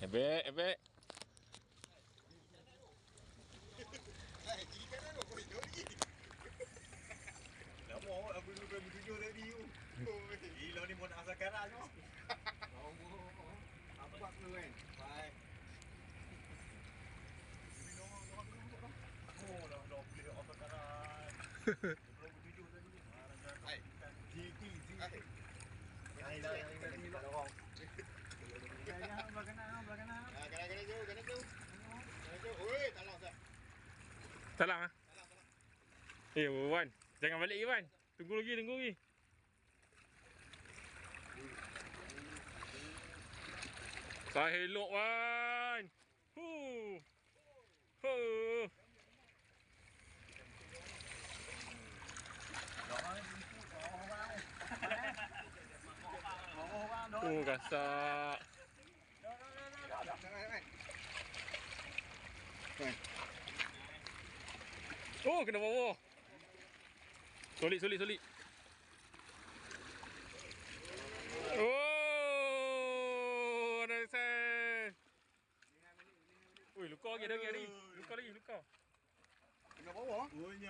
Ebek, ebek. Kiri kanan kau hidup lagi. Lama awak aku dulu bertujuh tadi tu. Gila ni mau nak asal karat tu. Apa buat tu kan? Baik. Oh, dah boleh asal karat. Belum bertujuh tadi. Hai. Tiki. Hai dah ni tak dorong. Jangan belah kanan. Kanan jauh. Kanan jauh. Oi, talang sah. Salah ah. Wan. Jangan balik Wan. Tunggu lagi. Saya elok Wan. Hu. Gasak. Oh, kena bawah. Solid. Oh, ada sen. Oi, luka lagi. Luka lagi. Kena bawah. Oh, nya.